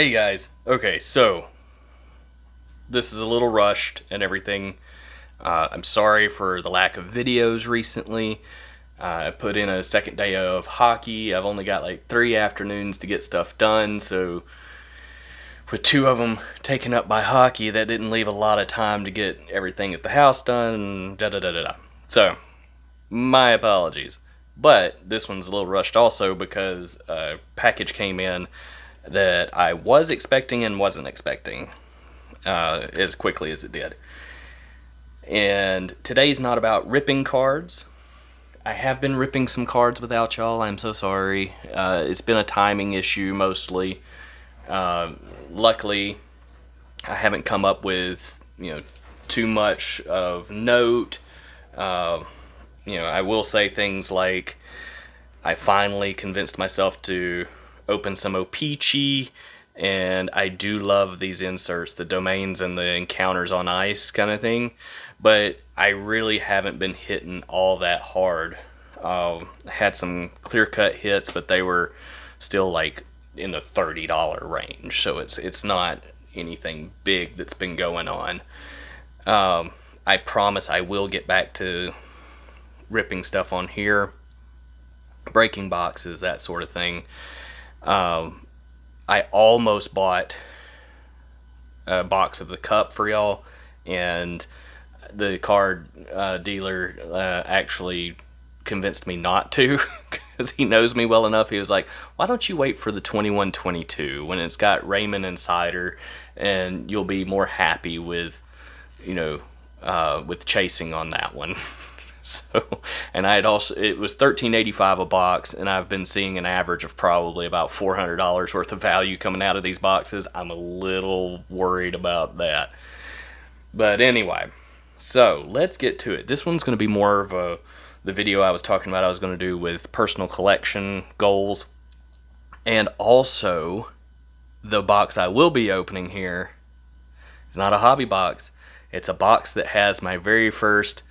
Hey guys. Okay, so this is a little rushed and everything. I'm sorry for the lack of videos recently. I put in a second day of hockey. I've only got like 3 afternoons to get stuff done, so with 2 of them taken up by hockey, that didn't leave a lot of time to get everything at the house done. And da da da da da. So, my apologies. But this one's a little rushed also because a package came in that I was expecting and wasn't expecting as quickly as it did. And today's not about ripping cards. I have been ripping some cards without y'all. I'm so sorry. It's been a timing issue mostly. Luckily, I haven't come up with too much of note. I will say things like I finally convinced myself to open some O-Pee-Chee, and I do love these inserts, the domains and the encounters on ice kind of thing, but I really haven't been hitting all that hard. Had some clear-cut hits, but they were still like in the $30 range, so it's not anything big that's been going on. I promise I will get back to ripping stuff on here, breaking boxes, that sort of thing. I almost bought a box of the cup for y'all, and the card dealer actually convinced me not to because he knows me well enough. He was like, why don't you wait for the 21-22 when it's got Raymond and Cider, and you'll be more happy with with chasing on that one. So, and I had also, it was $13.85 a box, and I've been seeing an average of probably about $400 worth of value coming out of these boxes. I'm a little worried about that. But anyway, so let's get to it. This one's going to be more of the video I was talking about I was going to do with personal collection goals. And also, the box I will be opening here is not a hobby box. It's a box that has my very first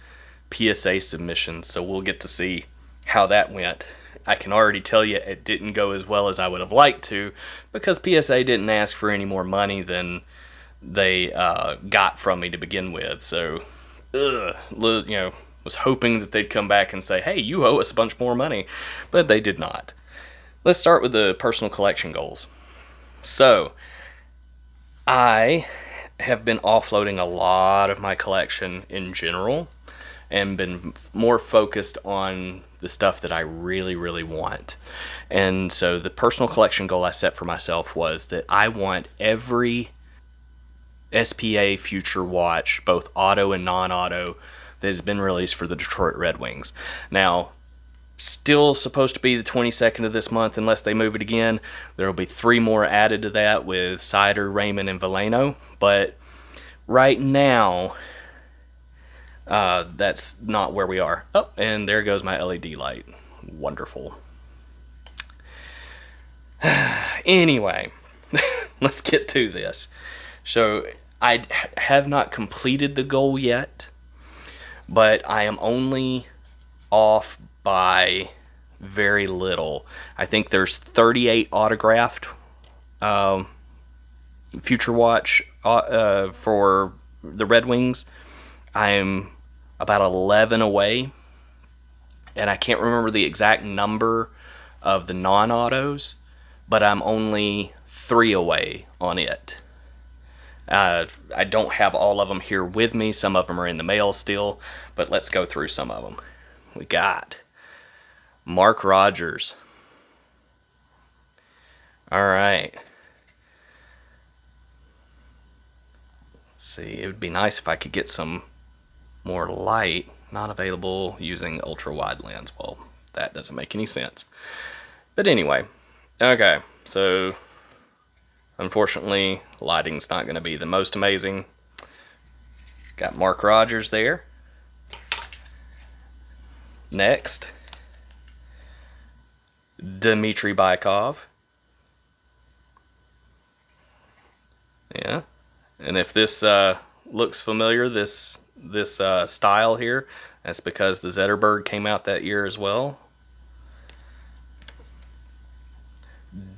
PSA submission, so we'll get to see how that went. I can already tell you it didn't go as well as I would have liked to, because PSA didn't ask for any more money than they got from me to begin with. So, was hoping that they'd come back and say, hey, you owe us a bunch more money, but they did not. Let's start with the personal collection goals. So, I have been offloading a lot of my collection in general, and been more focused on the stuff that I really, really want. And so the personal collection goal I set for myself was that I want every SPA Future Watch, both auto and non-auto, that has been released for the Detroit Red Wings. Now, still supposed to be the 22nd of this month unless they move it again. There will be 3 more added to that with Cider, Raymond, and Veleno. But right now, that's not where we are. Oh, and there goes my LED light. Wonderful. Anyway, let's get to this. So, I have not completed the goal yet, but I am only off by very little. I think there's 38 autographed Future Watch for the Red Wings. I'm about 11 away, and I can't remember the exact number of the non-autos, but I'm only 3 away on it. I don't have all of them here with me. Some of them are in the mail still, but let's go through some of them. We got Mark Rogers. All right. Let's see, it would be nice if I could get some more light. Not available using ultra wide lens. Well, that doesn't make any sense. But anyway, okay, so unfortunately lighting's not going to be the most amazing. Got Mark Rogers there. Next, Dmitry Bykov. Yeah, and if this looks familiar, this style here, that's because the Zetterberg came out that year as well.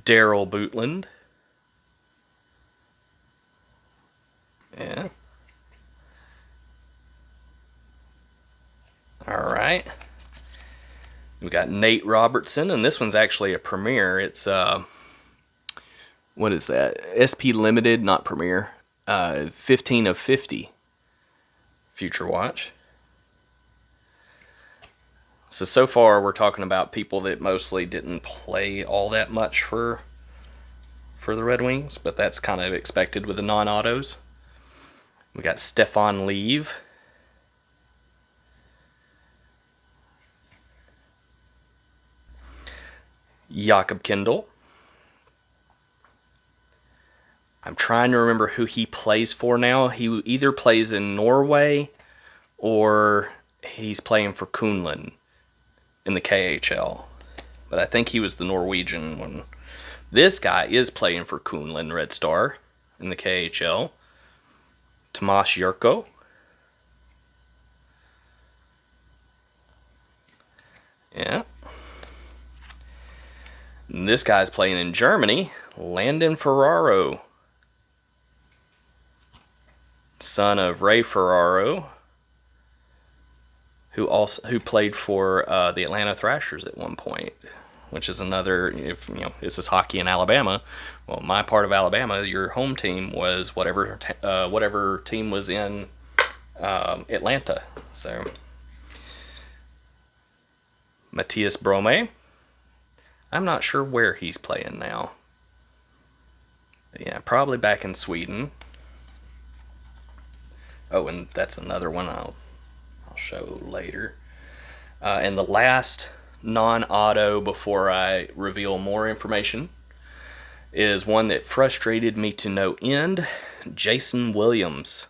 Daryl Bootland. Yeah. All right. We got Nate Robertson, and this one's actually a Premier. It's what is that? SP Limited, not Premier. 15 of 50. Future Watch. So far we're talking about people that mostly didn't play all that much for the Red Wings, but that's kind of expected with the non-autos. We got Stefan Leave. Jakob Kindle. I'm trying to remember who he plays for now. He either plays in Norway or he's playing for Kunlun in the KHL. But I think he was the Norwegian one. This guy is playing for Kunlun Red Star in the KHL. Tomas Jurko. Yeah. And this guy's playing in Germany. Landon Ferraro. Son of Ray Ferraro, who played for the Atlanta Thrashers at one point, which is another, if you know, this is hockey in Alabama. Well, my part of Alabama, your home team was whatever team was in Atlanta. So Matthias Brome, I'm not sure where he's playing now. But yeah, probably back in Sweden. Oh, and that's another one I'll show later. And the last non-auto before I reveal more information is one that frustrated me to no end. Jason Williams.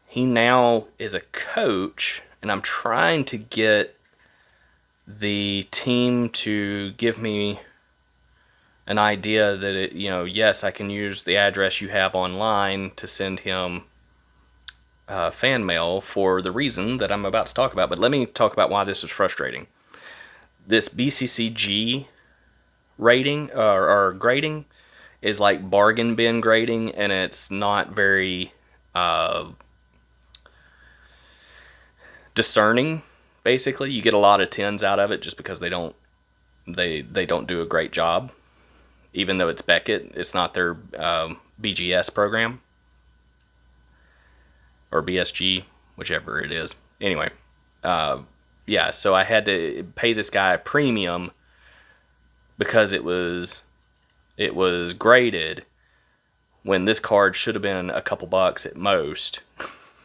He now is a coach, and I'm trying to get the team to give me an idea that it, yes, I can use the address you have online to send him fan mail for the reason that I'm about to talk about. But let me talk about why this is frustrating. This BCCG rating or grading is like bargain bin grading, and it's not very discerning. Basically, you get a lot of 10s out of it just because they don't do a great job. Even though it's Beckett, it's not their BGS program. Or BSG, whichever it is. Anyway, yeah, so I had to pay this guy a premium because it was graded when this card should have been a couple bucks at most,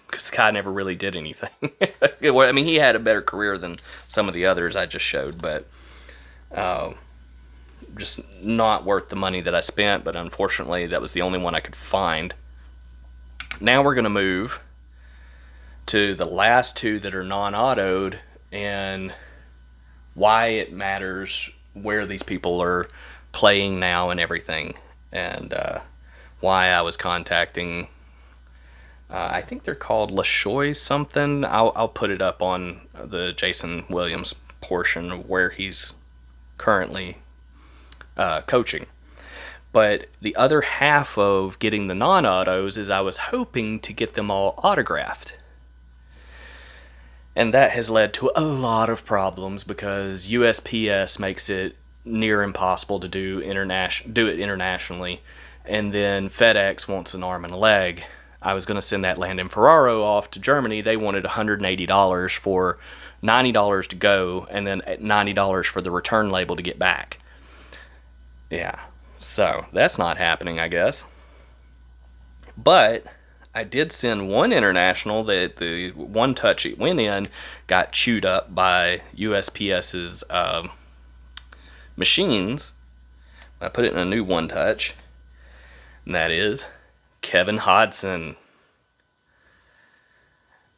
because the guy never really did anything. I mean, he had a better career than some of the others I just showed, but just not worth the money that I spent, but unfortunately that was the only one I could find. Now we're going to move to the last two that are non-autoed and why it matters where these people are playing now and everything, and why I was contacting I think they're called LaShoy something. I'll put it up on the Jason Williams portion of where he's currently coaching. But the other half of getting the non-autos is I was hoping to get them all autographed. And that has led to a lot of problems because USPS makes it near impossible to do it internationally. And then FedEx wants an arm and a leg. I was going to send that Landon Ferraro off to Germany. They wanted $180 for $90 to go and then $90 for the return label to get back. Yeah, so that's not happening, I guess. But I did send one international that the one touch it went in got chewed up by USPS's machines. I put it in a new one touch, and that is Kevin Hodson.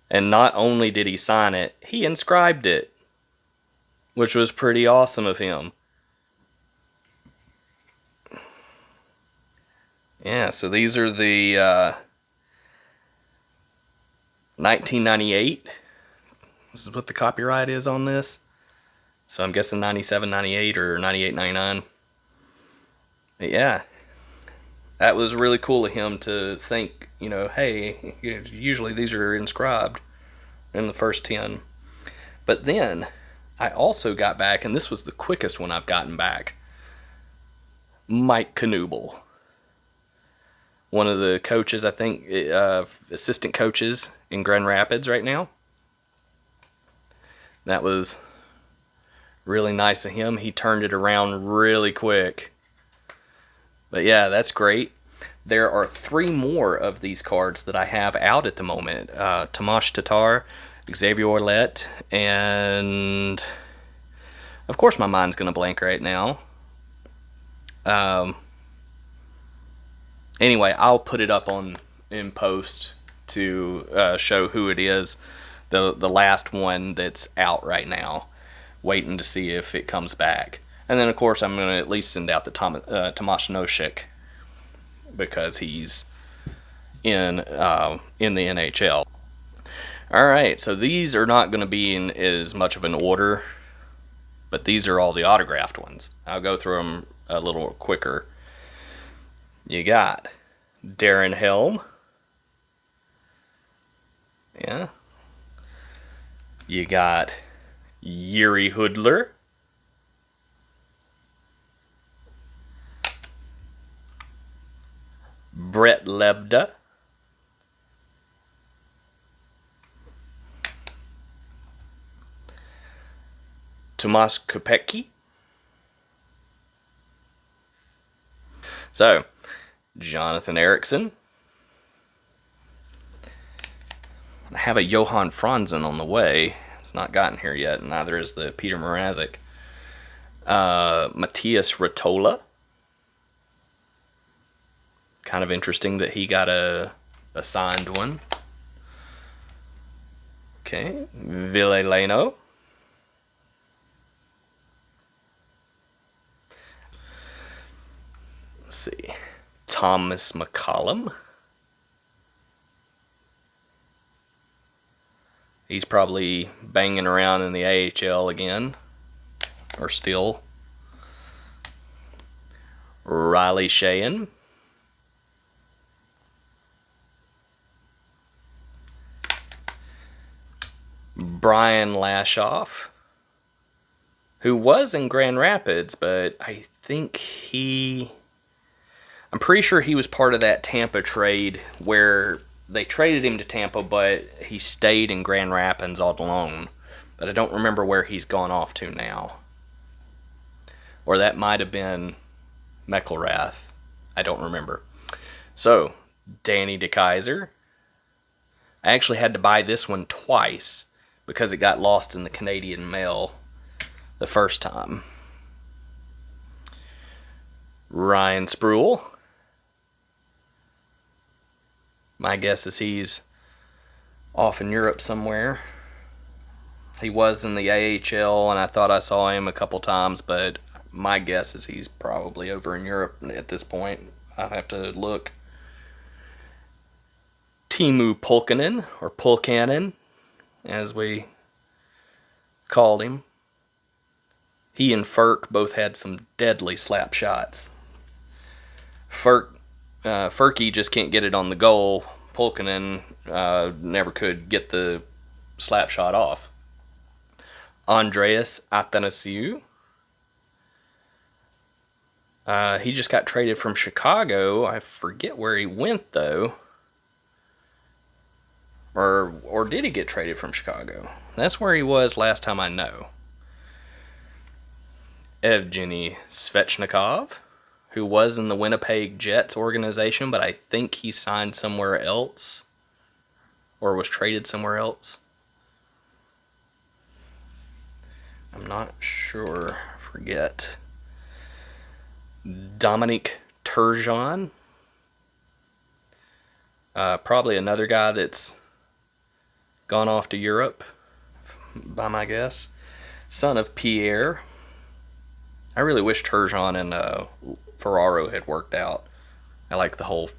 And not only did he sign it, he inscribed it, which was pretty awesome of him. Yeah, so these are the 1998. This is what the copyright is on this. So I'm guessing 97, 98 or 98, 99. But yeah, That was really cool of him to think, hey, usually these are inscribed in the first 10. But then I also got back, and this was the quickest one I've gotten back, Mike Knuble. One of the coaches, I think, assistant coaches in Grand Rapids right now. That was really nice of him. He turned it around really quick. But yeah, that's great. There are 3 more of these cards that I have out at the moment. Tomasz Tatar, Xavier Ouellet, and of course my mind's going to blank right now. Anyway, I'll put it up in post to show who it is. The last one that's out right now, waiting to see if it comes back. And then, of course, I'm going to at least send out the Tomasz Nosek, because he's in the NHL. All right, so these are not going to be in as much of an order, but these are all the autographed ones. I'll go through them a little quicker. You got Darren Helm. Yeah. You got Yuri Hudler. Brett Lebda. Tomas Kopecki. So, Jonathan Eriksson. I have a Johan Franzen on the way. It's not gotten here yet, and neither is the Peter Mrazek. Matthias Ratola. Kind of interesting that he got a signed one. Okay, Ville Leno. Let's see, Thomas McCollum. He's probably banging around in the AHL again, or still. Riley Sheehan. Brian Lashoff, who was in Grand Rapids, but I think I'm pretty sure he was part of that Tampa trade where they traded him to Tampa, but he stayed in Grand Rapids all alone. But I don't remember where he's gone off to now. Or that might have been McElrath. I don't remember. So, Danny DeKeyser. I actually had to buy this one twice because it got lost in the Canadian mail the first time. Ryan Sproul. My guess is he's off in Europe somewhere. He was in the AHL, and I thought I saw him a couple times, but my guess is he's probably over in Europe at this point. I'll have to look. Timu Pulkkinen, or Pulkkanen, as we called him. He and Furk both had some deadly slap shots. Furky just can't get it on the goal. Pulkkinen never could get the slap shot off. Andreas Athanasiou. He just got traded from Chicago. I forget where he went, though. Or did he get traded from Chicago? That's where he was last time I know. Evgeny Svechnikov, who was in the Winnipeg Jets organization, but I think he signed somewhere else. Or was traded somewhere else. I'm not sure. I forget. Dominic Turgeon. Probably another guy that's gone off to Europe, by my guess. Son of Pierre. I really wish Turgeon and Ferraro had worked out. I like the whole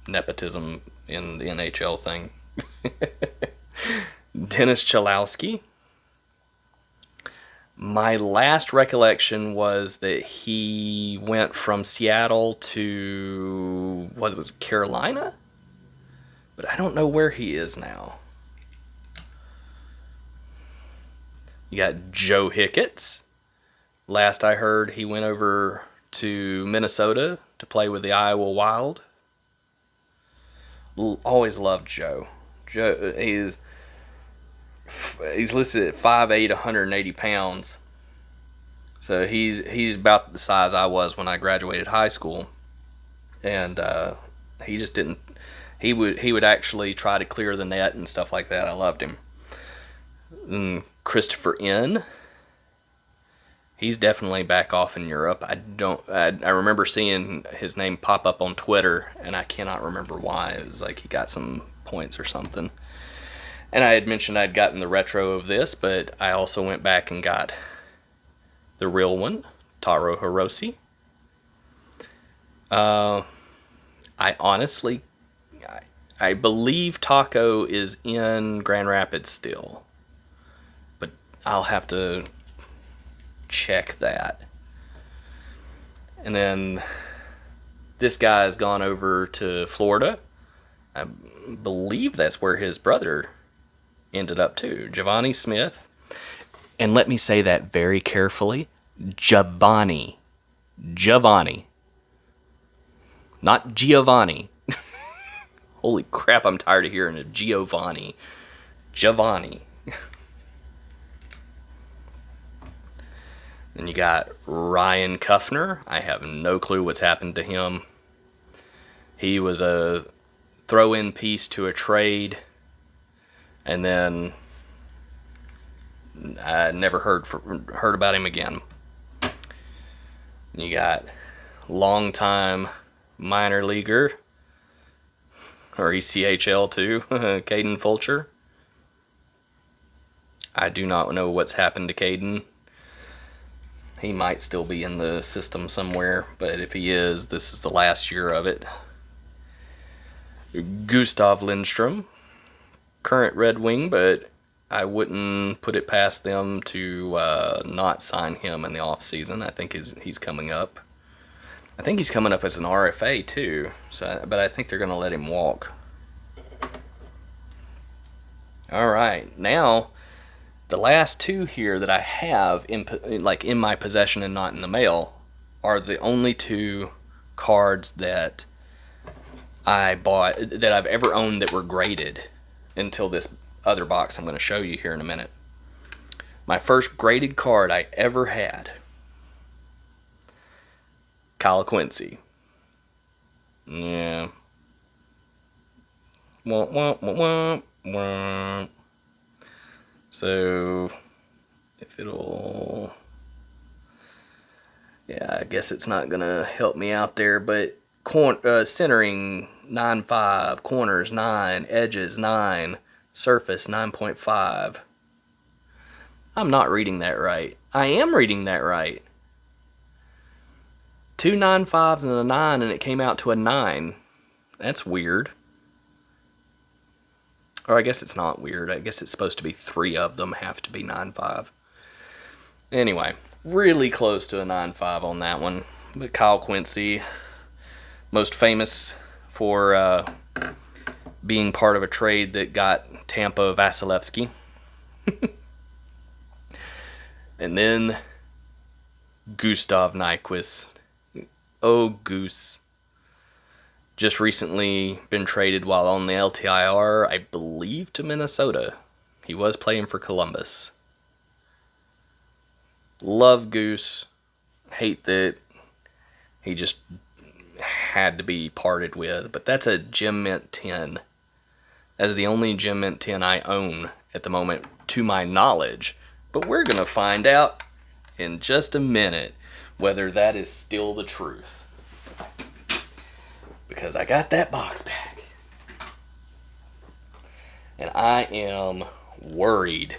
nepotism in the NHL thing. Dennis Chalowski. My last recollection was that he went from Seattle to, was Carolina? But I don't know where he is now. You got Joe Hicketts. Last I heard, he went over to Minnesota to play with the Iowa Wild. Always loved Joe. Joe, he's listed at 5'8", 180 pounds. So he's about the size I was when I graduated high school, and he just didn't. He would actually try to clear the net and stuff like that. I loved him. And Christopher N. He's definitely back off in Europe. I remember seeing his name pop up on Twitter, and I cannot remember why. It was like he got some points or something. And I had mentioned I'd gotten the retro of this, but I also went back and got the real one, Taro Hirose. I honestly, I believe Taco is in Grand Rapids still, but I'll have to check that. And then this guy has gone over to Florida. I believe that's where his brother ended up too, Giovanni Smith. And let me say that very carefully, Giovanni, not Giovanni. Holy crap, I'm tired of hearing it. Giovanni. Then you got Ryan Kuffner. I have no clue what's happened to him. He was a throw-in piece to a trade, and then I never heard about him again. You got longtime minor leaguer, or ECHL too, Caden Fulcher. I do not know what's happened to Caden. He might still be in the system somewhere, but if he is, this is the last year of it. Gustav Lindstrom, current Red Wing, but I wouldn't put it past them to not sign him in the offseason. I think he's coming up. I think he's coming up as an RFA too, but I think they're going to let him walk. All right, now the last two here that I have in my possession and not in the mail are the only two cards that I bought, that I've ever owned, that were graded until this other box I'm going to show you here in a minute. My first graded card I ever had, Kyle Quincy. Yeah. Wah, wah, wah, wah, wah. So, if it'll... Yeah, I guess it's not going to help me out there, but centering 9.5, corners 9, edges 9, surface 9.5. I'm not reading that right. I am reading that right. 2 9.5s and a 9, and it came out to a 9. That's weird. Or I guess it's not weird. I guess it's supposed to be 3 of them have to be 9.5. Anyway, really close to a 9.5 on that one. But Kyle Quincy, most famous for being part of a trade that got Tampa Vasilevsky. And then Gustav Nyquist. Oh, Goose. Just recently been traded while on the LTIR, I believe, to Minnesota. He was playing for Columbus. Love Goose. Hate that he just had to be parted with. But that's a Gem Mint 10. That's the only Gem Mint 10 I own at the moment, to my knowledge. But we're going to find out in just a minute whether that is still the truth. Because I got that box back. And I am worried.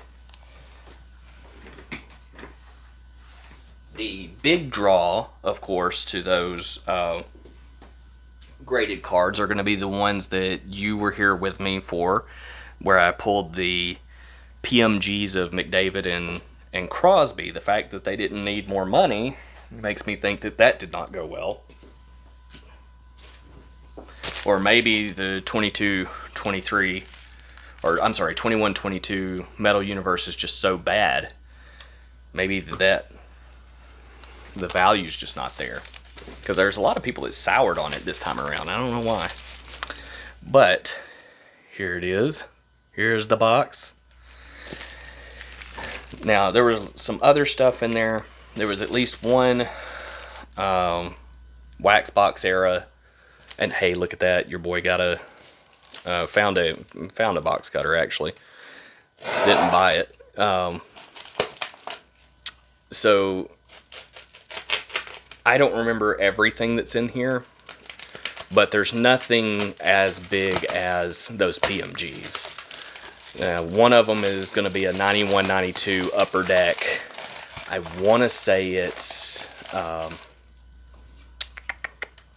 The big draw, of course, to those graded cards are going to be the ones that you were here with me for, where I pulled the PMGs of McDavid And Crosby, the fact that they didn't need more money makes me think that that did not go well. Or maybe the 22-23, or I'm sorry, 21-22 Metal Universe is just so bad. Maybe that the value's just not there. Because there's a lot of people that soured on it this time around. I don't know why. But here it is. Here's the box. Now, there was some other stuff in there. There was at least one wax box era. And hey, look at that. Your boy got a found a box cutter, actually. Didn't buy it. So I don't remember everything that's in here, but there's nothing as big as those PMGs. One of them is going to be a 91-92 Upper Deck. I want to say it's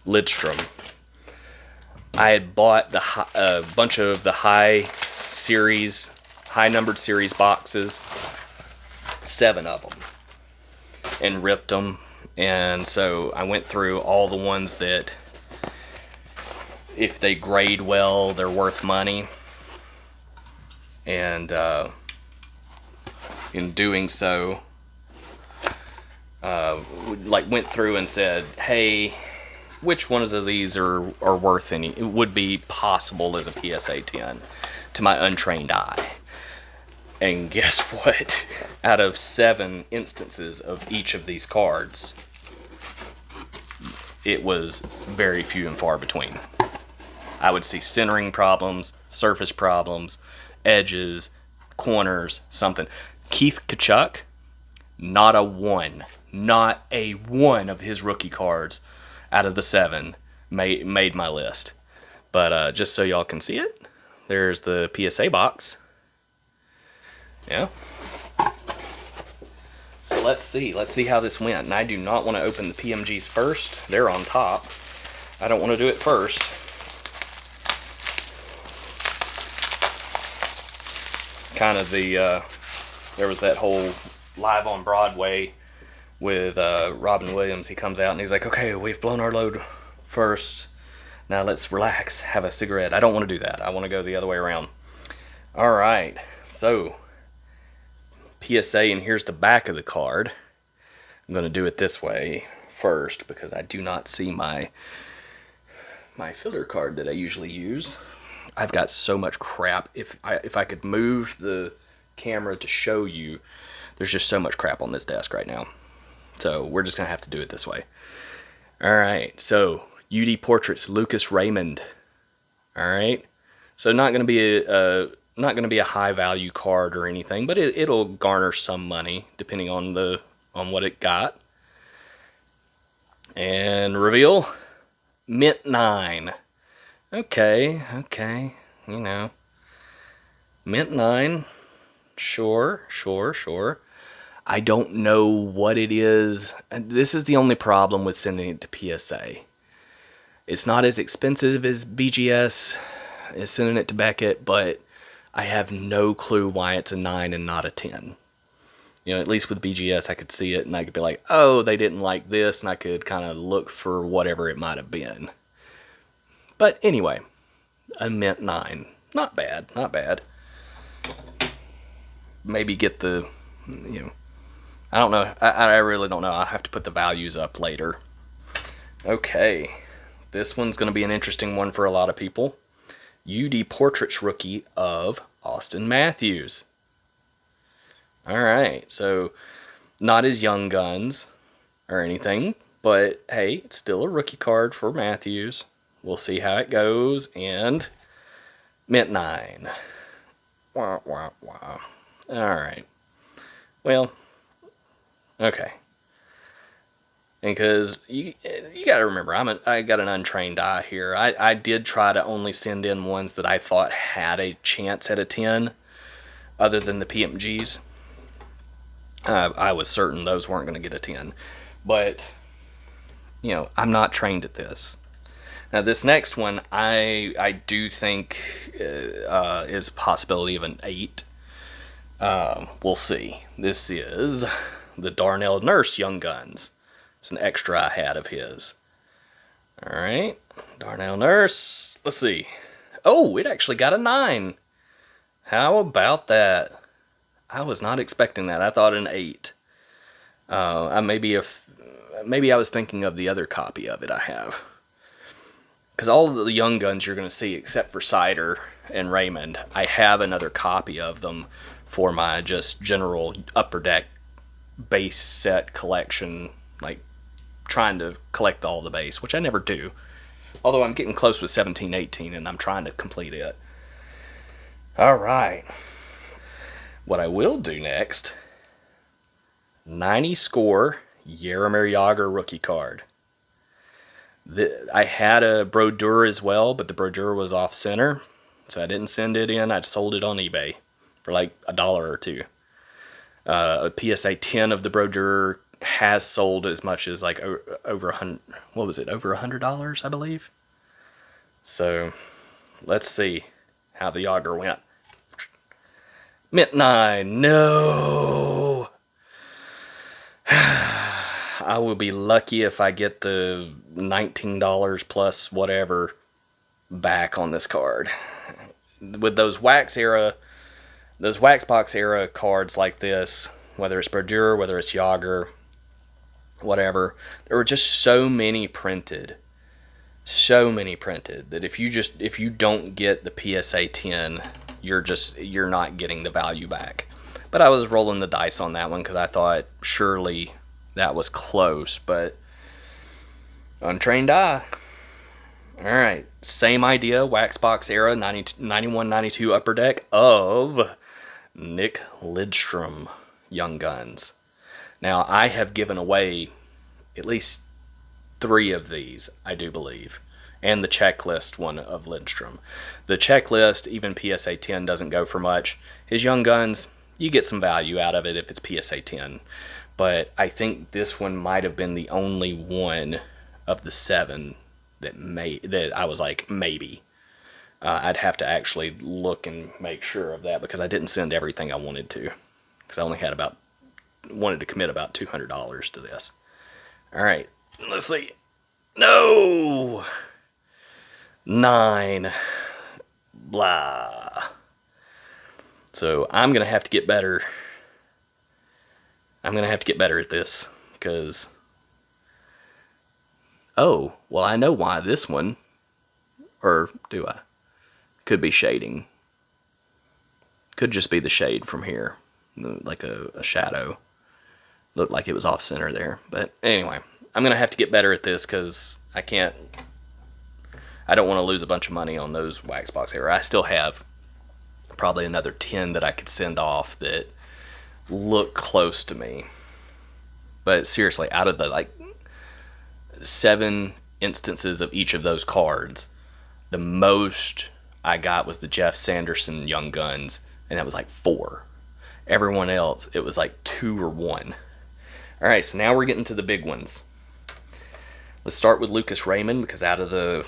Lidstrom. I had bought a bunch of the high numbered series boxes, 7 of them, and ripped them. And so I went through all the ones that, if they grade well, they're worth money. And in doing so, went through and said, hey, which ones of these are worth any? It would be possible as a PSA 10 to my untrained eye. And guess what? Out of 7 instances of each of these cards, it was very few and far between. I would see centering problems, surface problems, edges, corners, something. Keith Kachuk, not a one of his rookie cards out of the 7 made my list. But just so y'all can see it, there's the PSA box. Yeah. So let's see how this went. And I do not want to open the PMGs first. They're on top. I don't want to do it first. Kind of there was that whole Live on Broadway with Robin Williams. He comes out and he's like, okay, we've blown our load first. Now let's relax, have a cigarette. I don't want to do that. I want to go the other way around. All right, so PSA, and here's the back of the card. I'm going to do it this way first because I do not see my filler card that I usually use. I've got so much crap. If I could move the camera to show you, there's just so much crap on this desk right now. So we're just going to have to do it this way. All right, so UD Portraits, Lucas Raymond. All right, so not going to be a high value card or anything, but it'll garner some money depending on what it got. And reveal, Mint 9. Okay, you know, Mint 9, sure. I don't know what it is. And this is the only problem with sending it to PSA. It's not as expensive as BGS, as sending it to Beckett, but I have no clue why it's a 9 and not a 10. You know, at least with BGS, I could see it and I could be like, oh, they didn't like this, and I could kind of look for whatever it might have been. But anyway, a Mint 9. Not bad. Maybe get the, I don't know. I really don't know. I'll have to put the values up later. Okay, this one's going to be an interesting one for a lot of people. UD Portraits rookie of Austin Matthews. All right, so not his Young Guns or anything, but hey, it's still a rookie card for Matthews. We'll see how it goes. And Mint 9. Wow. All right. Well, okay. And because you got to remember, I got an untrained eye here. I did try to only send in ones that I thought had a chance at a 10, other than the PMGs. I was certain those weren't going to get a 10. But, I'm not trained at this. Now, this next one, I do think is a possibility of an 8. We'll see. This is the Darnell Nurse Young Guns. It's an extra I had of his. Alright, Darnell Nurse. Let's see. Oh, it actually got a 9. How about that? I was not expecting that. I thought an 8. Maybe I was thinking of the other copy of it I have. Because all of the Young Guns you're going to see, except for Cider and Raymond, I have another copy of them for my just general Upper Deck base set collection, like trying to collect all the base, which I never do. Although I'm getting close with 1718 and I'm trying to complete it. Alright. What I will do next, 90 score Jaromir Jagr rookie card. I had a Brodeur as well, but the Brodeur was off center, so I didn't send it in. I sold it on eBay for like $1 or $2. A PSA 10 of the Brodeur has sold as much as like over 100. What was it? Over $100, I believe. So let's see how the Jagr went. Mint 9. No. I will be lucky if I get the $19 plus whatever back on this card. With those wax box era cards like this, whether it's Brodeur, whether it's Jagr, whatever, there were just so many printed that if you don't get the PSA 10, you're not getting the value back. But I was rolling the dice on that one because I thought surely that was close, but untrained eye. Alright, same idea, wax box era, 91-92 Upper Deck of Nick Lidstrom Young Guns. Now, I have given away at least 3 of these, I do believe, and the checklist one of Lidstrom. The checklist, even PSA 10, doesn't go for much. His Young Guns, you get some value out of it if it's PSA 10. But I think this one might have been the only one of the 7 that I was like, maybe. I'd have to actually look and make sure of that because I didn't send everything I wanted to. Because I only had wanted to commit about $200 to this. Alright, let's see. No! 9. Blah. So I'm going to have to get better. I'm going to have to get better at this, because, oh, well, I know why this one, or do I? Could be shading. Could just be the shade from here, like a shadow. Looked like it was off center there, but anyway, I'm going to have to get better at this, because I don't want to lose a bunch of money on those wax box here. I still have probably another 10 that I could send off that look close to me. But seriously, out of the like 7 instances of each of those cards, the most I got was the Jeff Sanderson Young Guns, and that was like 4. Everyone else, it was like 2 or 1. Alright, so now we're getting to the big ones. Let's start with Lucas Raymond, because out of the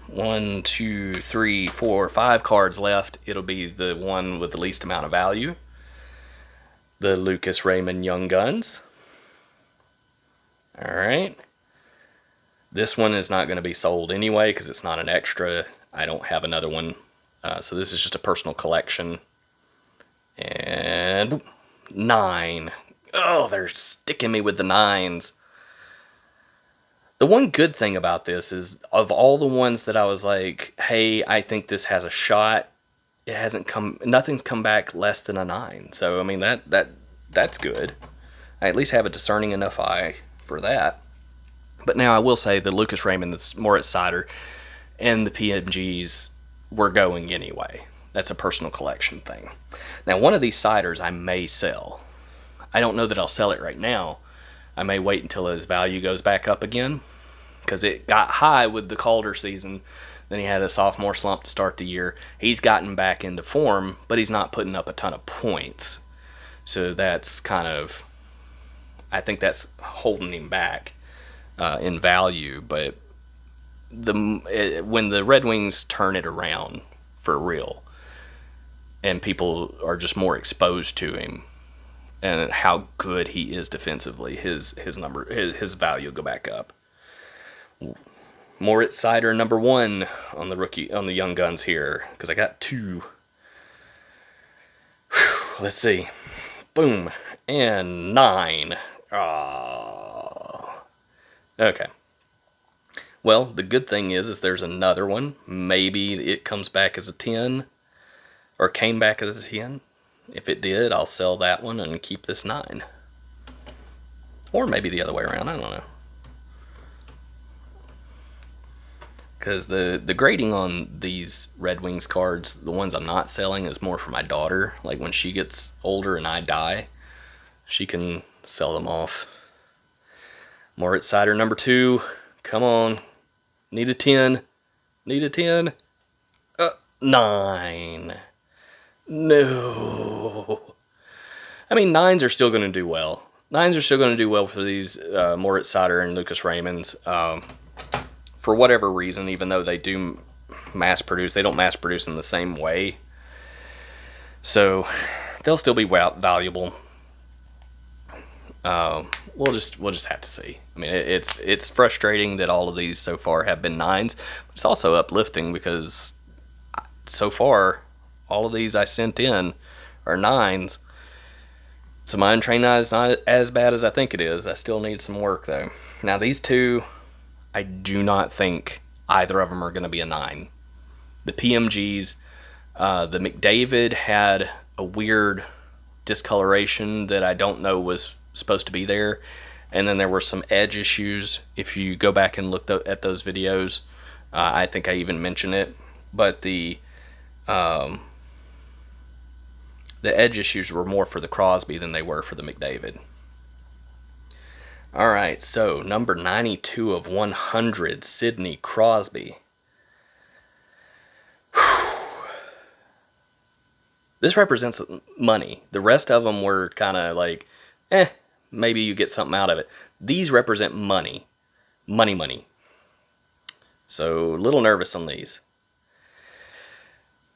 1, 2, 3, 4, 5 cards left, it'll be the one with the least amount of value. The Lucas Raymond Young Guns. Alright. This one is not going to be sold anyway because it's not an extra. I don't have another one. So this is just a personal collection. And 9. Oh, they're sticking me with the 9s. The one good thing about this is, of all the ones that I was like, hey, I think this has a shot, nothing's come back less than a 9. So I mean that's good. I at least have a discerning enough eye for that. But now I will say the Lucas Raymond, the Moritz Sider, and the PMGs were going anyway. That's a personal collection thing. Now one of these Siders I may sell. I don't know that I'll sell it right now. I may wait until his value goes back up again, because it got high with the Calder season. Then he had a sophomore slump to start the year. He's gotten back into form, but he's not putting up a ton of points. So that's kind of, I think that's holding him back in value. But when the Red Wings turn it around for real, and people are just more exposed to him and how good he is defensively. His value will go back up. Moritz Sider #1 on the young guns here, because I got 2. Let's see. Boom. And 9. Oh. Okay. Well, the good thing is there's another one. Maybe it comes back as a 10. Or came back as a 10. If it did, I'll sell that one and keep this 9. Or maybe the other way around. I don't know. Because the grading on these Red Wings cards, the ones I'm not selling, is more for my daughter. Like when she gets older and I die, she can sell them off. Moritz Sider #2. Come on. Need a 10. Need a 10. 9. No. I mean, 9s are still going to do well. 9s are still going to do well for these Moritz Sider and Lucas Raymonds. For whatever reason, even though they do mass produce, they don't mass produce in the same way. So they'll still be valuable. We'll just have to see. I mean, it's frustrating that all of these so far have been 9s, but it's also uplifting because so far all of these I sent in are 9s. So my Untrained Eye is not as bad as I think it is. I still need some work though. Now these two, I do not think either of them are going to be a 9. The PMGs, the McDavid had a weird discoloration that I don't know was supposed to be there. And then there were some edge issues. If you go back and look at those videos, I think I even mentioned it. But the edge issues were more for the Crosby than they were for the McDavid. All right, so number 92 of 100, Sidney Crosby. This represents money. The rest of them were kind of like, maybe you get something out of it. These represent money. Money. So, a little nervous on these.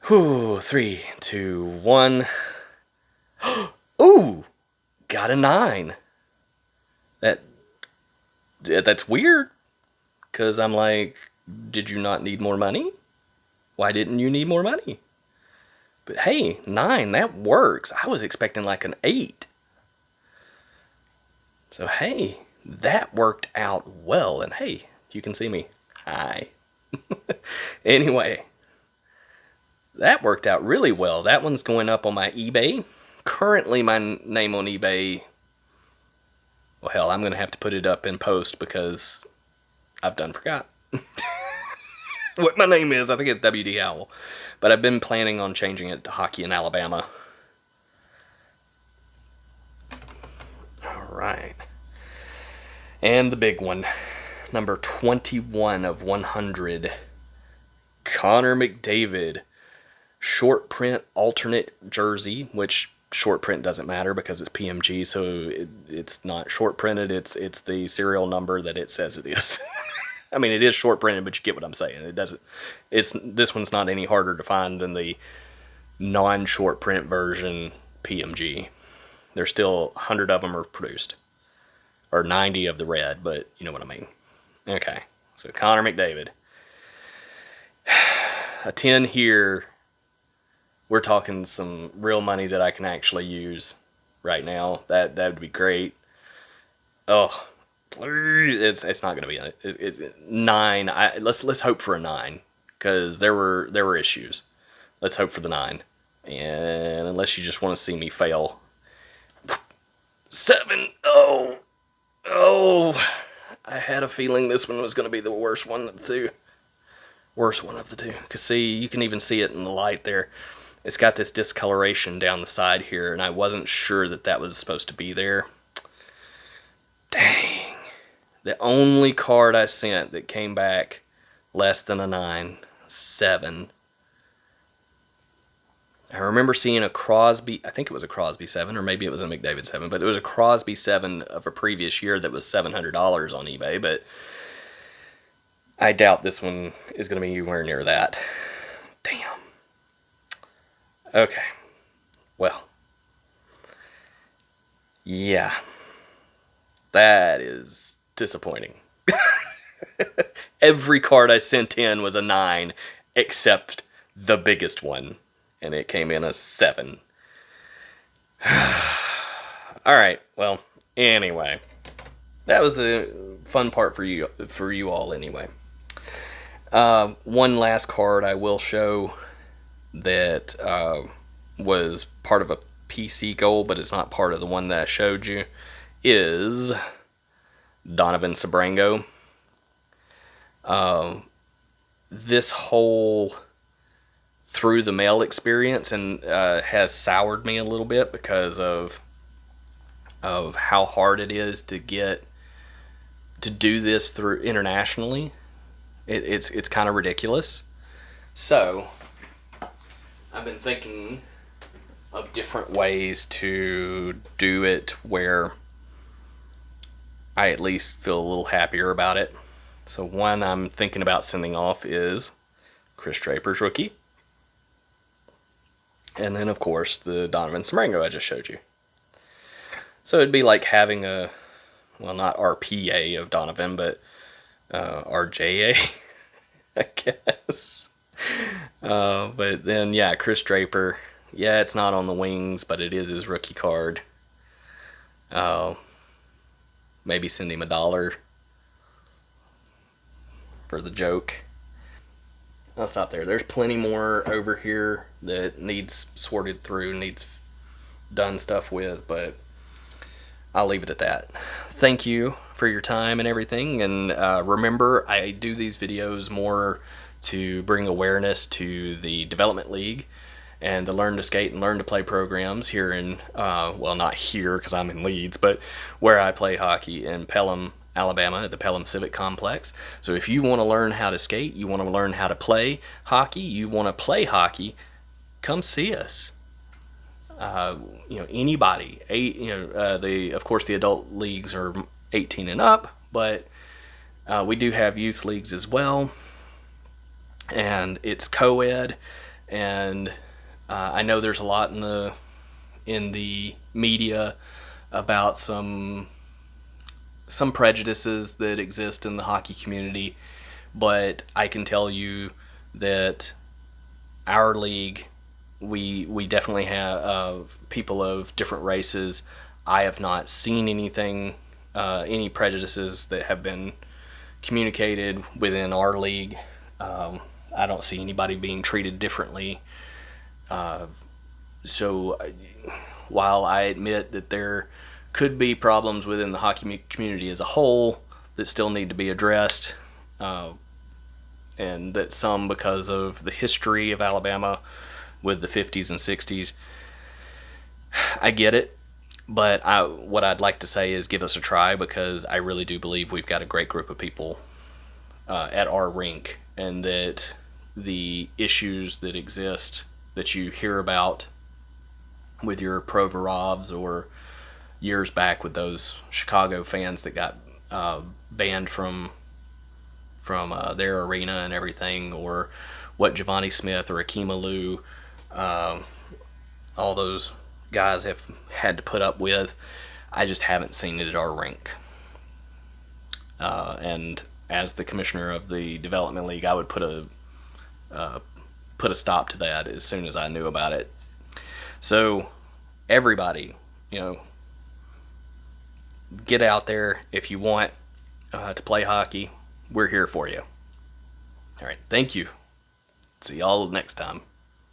3, 2, 1. Ooh, got a 9. That's weird, because I'm like, did you not need more money? Why didn't you need more money? But hey, 9, that works. I was expecting like an 8. So hey, that worked out well. And hey, you can see me. Hi. Anyway, that worked out really well. That one's going up on my eBay. Currently, my name on eBay, well, hell, I'm going to have to put it up in post because I've done forgot what my name is. I think it's WD Howell. But I've been planning on changing it to Hockey in Alabama. All right. And the big one, number 21 of 100, Connor McDavid, short print alternate jersey, which short print doesn't matter because it's PMG, so it's not short printed. It's the serial number that it says it is. I mean, it is short printed, but you get what I'm saying. This one's not any harder to find than the non-short print version PMG. There's still 100 of them are produced, or 90 of the red, but you know what I mean. Okay, so Connor McDavid, a 10 here. We're talking some real money that I can actually use right now. That would be great. Oh, it's not going to be it's 9. Let's hope for a 9 because there were issues. Let's hope for the 9. And unless you just want to see me fail, 7. Oh, I had a feeling this one was going to be the worst one of the two. Worst one of the two. Because see, you can even see it in the light there. It's got this discoloration down the side here, and I wasn't sure that was supposed to be there. Dang. The only card I sent that came back less than a 9, 7. I remember seeing a Crosby, I think it was a Crosby 7, or maybe it was a McDavid 7, but it was a Crosby 7 of a previous year that was $700 on eBay, but I doubt this one is going to be anywhere near that. Damn. Okay. Well, yeah, that is disappointing. Every card I sent in was a 9, except the biggest one, and it came in a 7. All right. Well, anyway, that was the fun part for you all. Anyway, one last card I will show that was part of a PC goal, but it's not part of the one that I showed you, is Donovan Sabrango. This whole through the mail experience and has soured me a little bit because of how hard it is to do this through internationally. It's kind of ridiculous. So I've been thinking of different ways to do it where I at least feel a little happier about it. So one I'm thinking about sending off is Chris Draper's rookie. And then, of course, the Donovan Sabrango I just showed you. So it'd be like having a, well, not RPA of Donovan, but RJA, I guess. But then, yeah, Chris Draper. Yeah, it's not on the wings, but it is his rookie card. Maybe send him $1 for the joke. I'll stop there. There's plenty more over here that needs sorted through, needs done stuff with, but I'll leave it at that. Thank you for your time and everything, and remember, I do these videos more to bring awareness to the Development League and the Learn to Skate and Learn to Play programs here in, well, not here because I'm in Leeds, but where I play hockey in Pelham, Alabama, at the Pelham Civic Complex. So if you want to learn how to skate, you want to learn how to play hockey, you want to play hockey, come see us. Anybody. Of course, the adult leagues are 18 and up, but we do have youth leagues as well, and it's co-ed. And I know there's a lot in the media about some prejudices that exist in the hockey community, but I can tell you that our league, we definitely have people of different races. I have not seen anything, any prejudices that have been communicated within our league. I don't see anybody being treated differently. So while I admit that there could be problems within the hockey community as a whole that still need to be addressed, and that some because of the history of Alabama with the 50s and 60s, I get it. But what I'd like to say is give us a try, because I really do believe we've got a great group of people at our rink, and that the issues that exist that you hear about with your Provorovs, or years back with those Chicago fans that got banned from their arena and everything, or what Giovanni Smith or Akeem Alou, all those guys have had to put up with, I just haven't seen it at our rink. And as the commissioner of the Development League, I would put a stop to that as soon as I knew about it. So everybody, get out there if you want to play hockey. We're here for you. All right, thank you. See y'all next time.